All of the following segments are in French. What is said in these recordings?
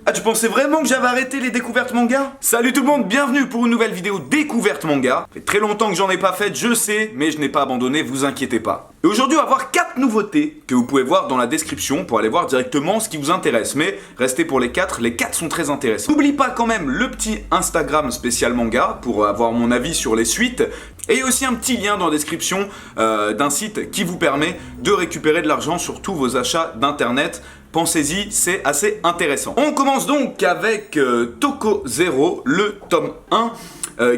Ah, tu pensais vraiment que j'avais arrêté les découvertes manga? Salut tout le monde, bienvenue pour une nouvelle vidéo découverte manga. Ça fait très longtemps que j'en ai pas fait, je sais, mais je n'ai pas abandonné, vous inquiétez pas. Et aujourd'hui, on va voir 4 nouveautés que vous pouvez voir dans la description pour aller voir directement ce qui vous intéresse. Mais restez pour les 4 sont très intéressants. N'oublie pas quand même le petit Instagram spécial manga pour avoir mon avis sur les suites. Et il y a aussi un petit lien dans la description d'un site qui vous permet de récupérer de l'argent sur tous vos achats d'internet. Pensez-y, c'est assez intéressant. On commence donc avec Toko Zero, le tome 1.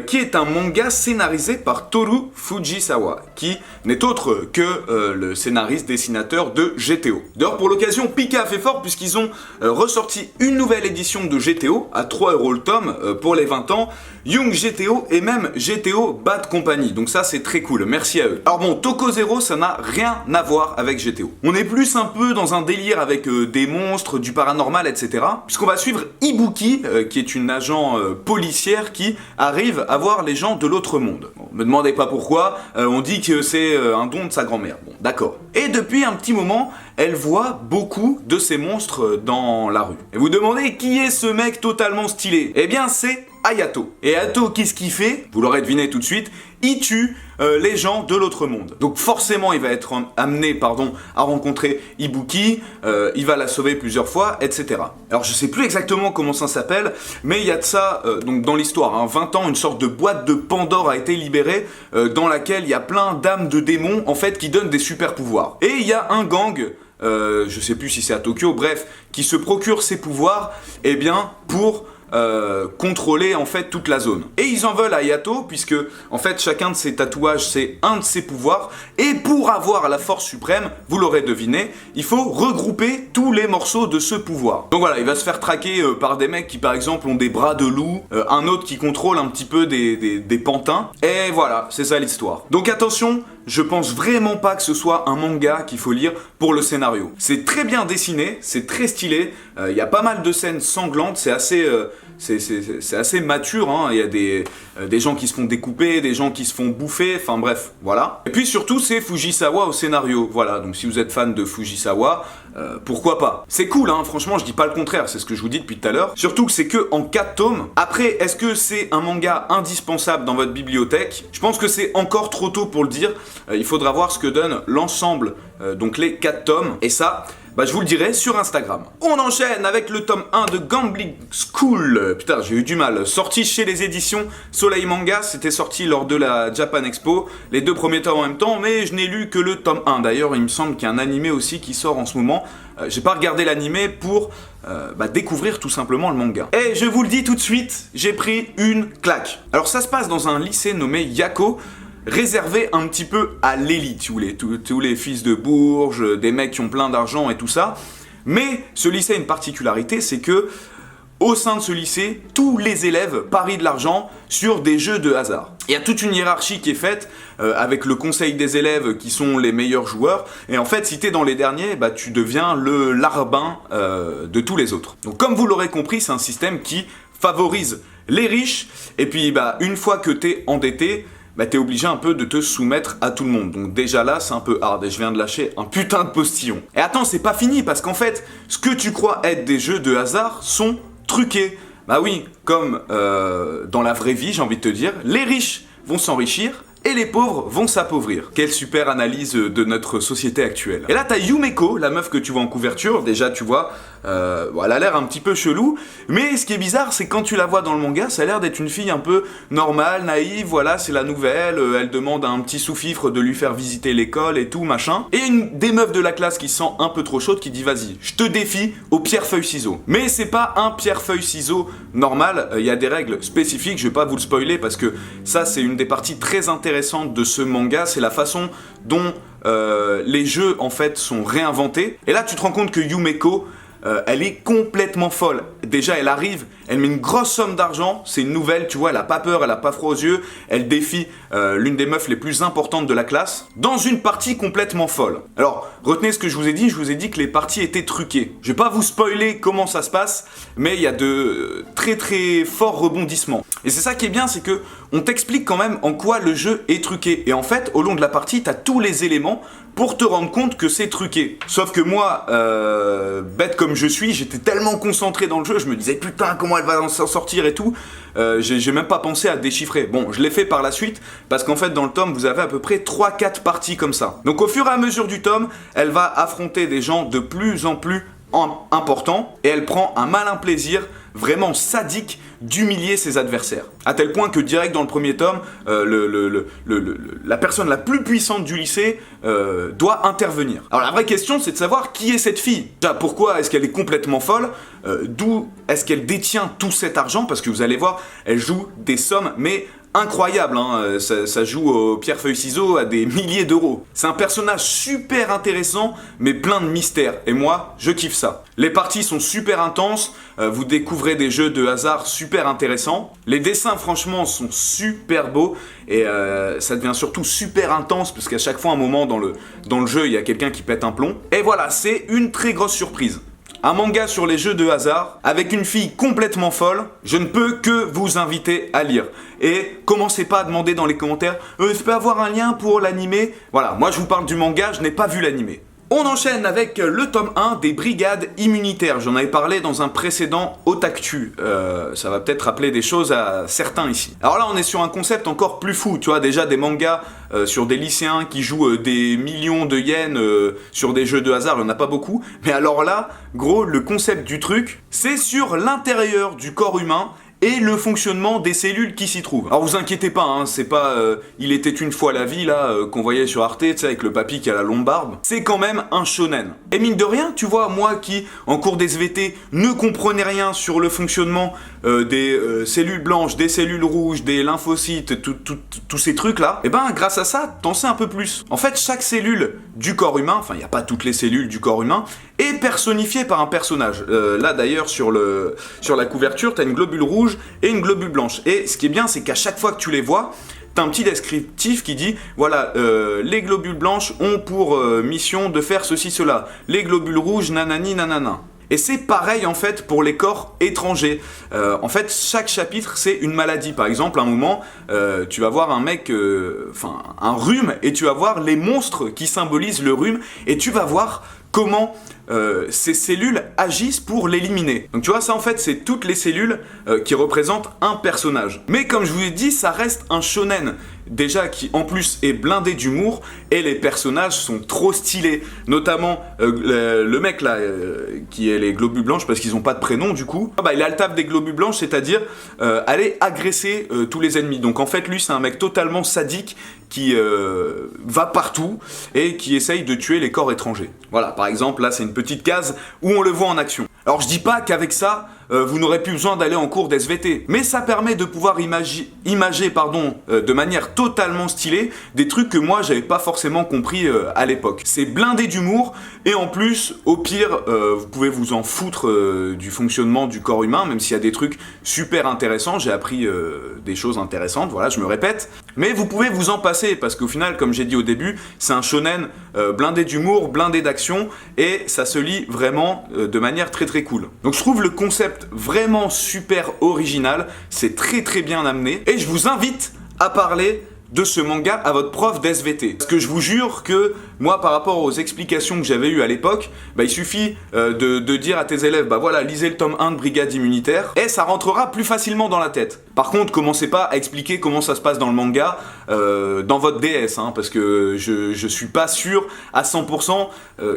Qui est un manga scénarisé par Toru Fujisawa, qui n'est autre que le scénariste dessinateur de GTO. D'ailleurs, pour l'occasion, Pika a fait fort puisqu'ils ont ressorti une nouvelle édition de GTO à 3€ le tome pour les 20 ans, Young GTO et même GTO Bad Company. Donc ça, c'est très cool, merci à eux. Alors bon, Toko Zero, ça n'a rien à voir avec GTO. On est plus un peu dans un délire avec des monstres, du paranormal, etc. Puisqu'on va suivre Ibuki, qui est une agent policière qui arrive à voir les gens de l'autre monde. Bon, me demandez pas pourquoi, on dit que c'est un don de sa grand-mère. Bon, d'accord. Et depuis un petit moment, elle voit beaucoup de ces monstres dans la rue. Et vous demandez qui est ce mec totalement stylé? Eh bien, c'est Hayato. Et Hayato, qu'est-ce qu'il fait? Vous l'aurez deviné tout de suite, il tue les gens de l'autre monde. Donc forcément, il va être amené à rencontrer Ibuki, il va la sauver plusieurs fois, etc. Alors je sais plus exactement comment ça s'appelle, mais il y a de ça, donc dans l'histoire, 20 ans, une sorte de boîte de Pandore a été libérée, dans laquelle il y a plein d'âmes de démons, en fait, qui donnent des super pouvoirs. Et il y a un gang, je sais plus si c'est à Tokyo, bref, qui se procure ces pouvoirs, eh bien, pour contrôler en fait toute la zone. Et ils en veulent à Hayato puisque en fait chacun de ces tatouages c'est un de ses pouvoirs et pour avoir la force suprême, vous l'aurez deviné, il faut regrouper tous les morceaux de ce pouvoir. Donc voilà, il va se faire traquer par des mecs qui par exemple ont des bras de loup, un autre qui contrôle un petit peu des pantins et voilà, c'est ça l'histoire. Donc attention, je pense vraiment pas que ce soit un manga qu'il faut lire pour le scénario. C'est très bien dessiné, c'est très stylé, il y a pas mal de scènes sanglantes, c'est assez mature, hein. Il y a des gens qui se font découper, des gens qui se font bouffer, enfin bref, voilà. Et puis surtout, c'est Fujisawa au scénario, voilà, donc si vous êtes fan de Fujisawa, pourquoi pas. C'est cool, hein, franchement, je dis pas le contraire, c'est ce que je vous dis depuis tout à l'heure. Surtout que c'est que en 4 tomes. Après, est-ce que c'est un manga indispensable dans votre bibliothèque? Je pense que c'est encore trop tôt pour le dire. Il faudra voir ce que donne l'ensemble, donc les 4 tomes, et ça, je vous le dirai sur Instagram. On enchaîne avec le tome 1 de Gambling School. Putain, j'ai eu du mal. Sorti chez les éditions Soleil Manga, c'était sorti lors de la Japan Expo. Les 2 premiers tomes en même temps, mais je n'ai lu que le tome 1. D'ailleurs, il me semble qu'il y a un animé aussi qui sort en ce moment. J'ai pas regardé l'animé pour découvrir tout simplement le manga. Et je vous le dis tout de suite, j'ai pris une claque. Alors ça se passe dans un lycée nommé Yako, réservé un petit peu à l'élite, si vous voulez, tous les fils de Bourges, des mecs qui ont plein d'argent et tout ça. Mais ce lycée a une particularité, c'est que au sein de ce lycée, tous les élèves parient de l'argent sur des jeux de hasard. Il y a toute une hiérarchie qui est faite avec le conseil des élèves qui sont les meilleurs joueurs. Et en fait, si t'es dans les derniers, tu deviens le larbin de tous les autres. Donc comme vous l'aurez compris, c'est un système qui favorise les riches. Et puis une fois que t'es endetté, t'es obligé un peu de te soumettre à tout le monde. Donc déjà là, c'est un peu hard et je viens de lâcher un putain de postillon. Et attends, c'est pas fini parce qu'en fait, ce que tu crois être des jeux de hasard sont truqués. Bah oui, comme dans la vraie vie, j'ai envie de te dire, les riches vont s'enrichir et les pauvres vont s'appauvrir. Quelle super analyse de notre société actuelle. Et là, t'as Yumeko, la meuf que tu vois en couverture. Déjà, tu vois, elle a l'air un petit peu chelou. Mais ce qui est bizarre, c'est quand tu la vois dans le manga, ça a l'air d'être une fille un peu normale, naïve. Voilà, c'est la nouvelle. Elle demande à un petit sous-fifre de lui faire visiter l'école et tout, machin. Et une des meufs de la classe qui se sent un peu trop chaude qui dit vas-y, je te défie au pierre-feuille-ciseau. Mais c'est pas un pierre-feuille-ciseau normal. Il y a des règles spécifiques. Je vais pas vous le spoiler parce que ça, c'est une des parties très intéressantes de ce manga, c'est la façon dont les jeux en fait sont réinventés. Et là tu te rends compte que Yumeko, elle est complètement folle. Déjà elle arrive, elle met une grosse somme d'argent, c'est une nouvelle, tu vois, elle a pas peur, elle a pas froid aux yeux, elle défie l'une des meufs les plus importantes de la classe, dans une partie complètement folle. Alors, retenez ce que je vous ai dit que les parties étaient truquées. Je vais pas vous spoiler comment ça se passe, mais il y a de très très forts rebondissements. Et c'est ça qui est bien, c'est que on t'explique quand même en quoi le jeu est truqué. Et en fait, au long de la partie, t'as tous les éléments pour te rendre compte que c'est truqué. Sauf que moi, bête comme je suis, j'étais tellement concentré dans le jeu, je me disais putain comment elle va s'en sortir et tout, j'ai même pas pensé à déchiffrer. Bon, je l'ai fait par la suite, parce qu'en fait dans le tome vous avez à peu près 3-4 parties comme ça. Donc au fur et à mesure du tome, elle va affronter des gens de plus en plus importants, et elle prend un malin plaisir vraiment sadique d'humilier ses adversaires. À tel point que direct dans le premier tome, la personne la plus puissante du lycée doit intervenir. Alors la vraie question c'est de savoir qui est cette fille. Déjà, pourquoi est-ce qu'elle est complètement folle, d'où est-ce qu'elle détient tout cet argent, parce que vous allez voir, elle joue des sommes mais incroyable, hein. Ça joue au pierre-feuille-ciseaux à des milliers d'euros. C'est un personnage super intéressant, mais plein de mystères. Et moi, je kiffe ça. Les parties sont super intenses, vous découvrez des jeux de hasard super intéressants. Les dessins, franchement, sont super beaux. Et ça devient surtout super intense, parce qu'à chaque fois, un moment dans le jeu, il y a quelqu'un qui pète un plomb. Et voilà, c'est une très grosse surprise. Un manga sur les jeux de hasard, avec une fille complètement folle, je ne peux que vous inviter à lire. Et commencez pas à demander dans les commentaires « je peux avoir un lien pour l'animé ?» Voilà, moi je vous parle du manga, je n'ai pas vu l'animé. On enchaîne avec le tome 1 des Brigades immunitaires. J'en avais parlé dans un précédent Otaktu. Ça va peut-être rappeler des choses à certains ici. Alors là, on est sur un concept encore plus fou. Tu vois, déjà des mangas sur des lycéens qui jouent des millions de yens sur des jeux de hasard, il n'y en a pas beaucoup. Mais alors là, gros, le concept du truc, c'est sur l'intérieur du corps humain et le fonctionnement des cellules qui s'y trouvent. Alors vous inquiétez pas, hein, c'est pas Il était une fois la vie là qu'on voyait sur Arte, tu sais, avec le papy qui a la longue barbe. C'est quand même un shonen. Et mine de rien, tu vois, moi qui en cours d'SVT ne comprenais rien sur le fonctionnement des cellules blanches, des cellules rouges, des lymphocytes, tous ces trucs là, et ben grâce à ça, t'en sais un peu plus. En fait, chaque cellule du corps humain, enfin il n'y a pas toutes les cellules du corps humain, est personnifiée par un personnage. Là d'ailleurs sur la couverture, t'as une globule rouge et une globule blanche. Et ce qui est bien, c'est qu'à chaque fois que tu les vois, t'as un petit descriptif qui dit voilà, les globules blanches ont pour mission de faire ceci, cela. Les globules rouges, nanani, nanana. Et c'est pareil en fait pour les corps étrangers. En fait, chaque chapitre c'est une maladie. Par exemple, à un moment, tu vas voir un mec, un rhume, et tu vas voir les monstres qui symbolisent le rhume, et tu vas voir comment ces cellules agissent pour l'éliminer. Donc tu vois, ça en fait c'est toutes les cellules qui représentent un personnage. Mais comme je vous l'ai dit, ça reste un shonen. Déjà qui en plus est blindé d'humour, et les personnages sont trop stylés. Notamment le mec là qui est les globules blanches, parce qu'ils ont pas de prénom du coup. Il a le taf des globules blanches, c'est-à-dire aller agresser tous les ennemis. Donc en fait lui c'est un mec totalement sadique qui va partout et qui essaye de tuer les corps étrangers. Voilà, par exemple là c'est une petite case où on le voit en action. Alors je dis pas qu'avec ça vous n'aurez plus besoin d'aller en cours d'SVT, mais ça permet de pouvoir imager de manière totalement stylée des trucs que moi j'avais pas forcément compris à l'époque. C'est blindé d'humour, et en plus au pire vous pouvez vous en foutre du fonctionnement du corps humain, même s'il y a des trucs super intéressants. J'ai appris des choses intéressantes, voilà, je me répète, mais vous pouvez vous en passer, parce qu'au final, comme j'ai dit au début, c'est un shonen blindé d'humour, blindé d'action, et ça se lit vraiment de manière très très cool. Donc je trouve le concept vraiment super original, c'est très très bien amené, et je vous invite à parler de ce manga à votre prof d'SVT. Parce que je vous jure que moi, par rapport aux explications que j'avais eues à l'époque, il suffit de dire à tes élèves, voilà, lisez le tome 1 de Brigade immunitaire, et ça rentrera plus facilement dans la tête. Par contre, commencez pas à expliquer comment ça se passe dans le manga dans votre DS, hein, parce que je suis pas sûr à 100%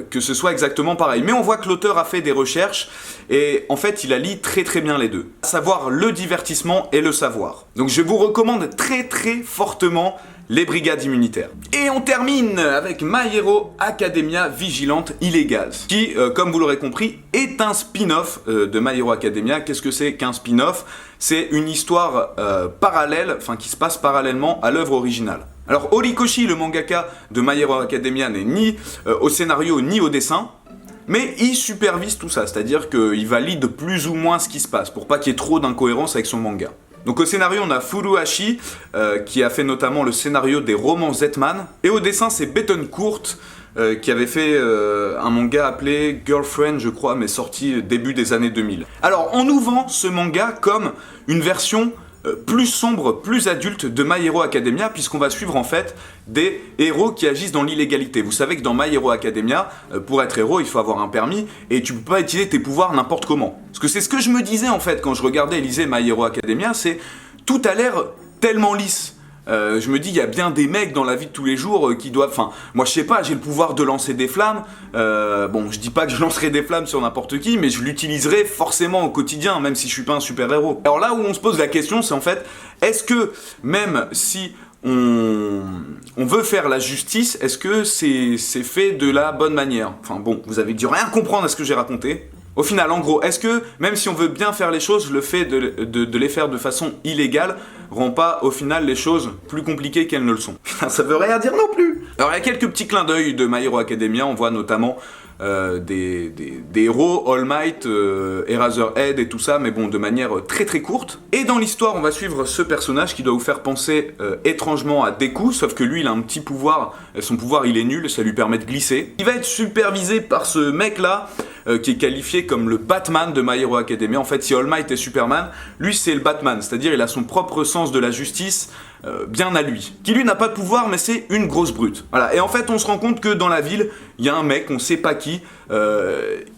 que ce soit exactement pareil. Mais on voit que l'auteur a fait des recherches, et en fait, il allie très très bien les deux. À savoir le divertissement et le savoir. Donc je vous recommande très très fortement les Brigades immunitaires. Et on termine avec My Hero Academia Vigilante Illégale, qui, comme vous l'aurez compris, est un spin-off de My Hero Academia. Qu'est-ce que c'est qu'un spin-off? C'est une histoire parallèle, qui se passe parallèlement à l'œuvre originale. Alors Horikoshi, le mangaka de My Hero Academia, n'est ni au scénario ni au dessin, mais il supervise tout ça, c'est-à-dire qu'il valide plus ou moins ce qui se passe, pour pas qu'il y ait trop d'incohérence avec son manga. Donc au scénario, on a Furuhashi, qui a fait notamment le scénario des romans Zetman, et au dessin, c'est Bettencourt, qui avait fait un manga appelé Girlfriend, je crois, mais sorti début des années 2000. Alors, on nous vend ce manga comme une version plus sombre, plus adulte de My Hero Academia, puisqu'on va suivre en fait des héros qui agissent dans l'illégalité. Vous savez que dans My Hero Academia, pour être héros, il faut avoir un permis et tu peux pas utiliser tes pouvoirs n'importe comment. Parce que c'est ce que je me disais en fait quand je regardais et lisais My Hero Academia, c'est tout a l'air tellement lisse. Je me dis, il y a bien des mecs dans la vie de tous les jours qui doivent... Enfin, moi je sais pas, j'ai le pouvoir de lancer des flammes. Bon, je dis pas que je lancerai des flammes sur n'importe qui, mais je l'utiliserai forcément au quotidien, même si je suis pas un super-héros. Alors là où on se pose la question, c'est en fait, est-ce que même si on veut faire la justice, est-ce que c'est fait de la bonne manière? Enfin bon, vous avez dû rien comprendre à ce que j'ai raconté. Au final, en gros, est-ce que, même si on veut bien faire les choses, le fait de les faire de façon illégale rend pas, au final, les choses plus compliquées qu'elles ne le sont? Ça veut rien dire non plus. Alors, il y a quelques petits clins d'œil de My Hero Academia, on voit notamment des héros, All Might, Eraserhead et tout ça, mais bon, de manière très très courte. Et dans l'histoire, on va suivre ce personnage qui doit vous faire penser étrangement à Deku, sauf que lui, il a un petit pouvoir, son pouvoir, il est nul, ça lui permet de glisser. Il va être supervisé par ce mec-là, qui est qualifié comme le Batman de My Hero Academia. En fait, si All Might est Superman, lui c'est le Batman, c'est-à-dire il a son propre sens de la justice, bien à lui. Qui lui n'a pas de pouvoir, mais c'est une grosse brute. Voilà. Et en fait, on se rend compte que dans la ville, il y a un mec, on sait pas qui,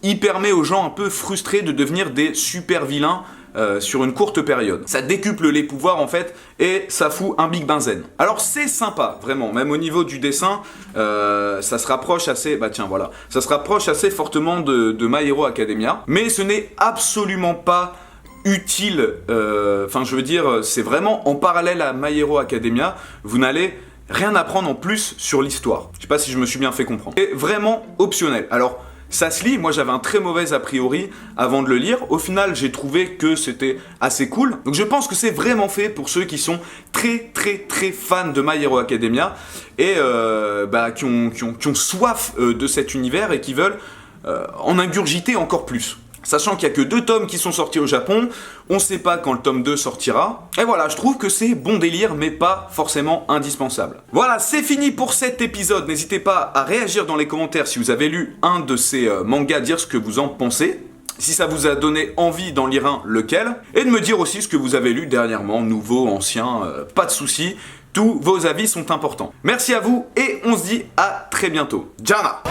il permet aux gens un peu frustrés de devenir des super vilains sur une courte période. Ça décuple les pouvoirs en fait et ça fout un big benzen. Alors c'est sympa, vraiment, même au niveau du dessin, ça se rapproche assez, ça se rapproche assez fortement de My Hero Academia, mais ce n'est absolument pas utile, je veux dire, c'est vraiment en parallèle à My Hero Academia, vous n'allez rien apprendre en plus sur l'histoire. Je sais pas si je me suis bien fait comprendre. C'est vraiment optionnel. Alors, ça se lit, moi j'avais un très mauvais a priori avant de le lire, au final j'ai trouvé que c'était assez cool, donc je pense que c'est vraiment fait pour ceux qui sont très très très fans de My Hero Academia et qui ont soif de cet univers et qui veulent en ingurgiter encore plus. Sachant qu'il n'y a que 2 tomes qui sont sortis au Japon, on ne sait pas quand le tome 2 sortira. Et voilà, je trouve que c'est bon délire, mais pas forcément indispensable. Voilà, c'est fini pour cet épisode. N'hésitez pas à réagir dans les commentaires si vous avez lu un de ces mangas, dire ce que vous en pensez. Si ça vous a donné envie d'en lire un, lequel. Et de me dire aussi ce que vous avez lu dernièrement, nouveau, ancien, pas de soucis. Tous vos avis sont importants. Merci à vous et on se dit à très bientôt. Jana!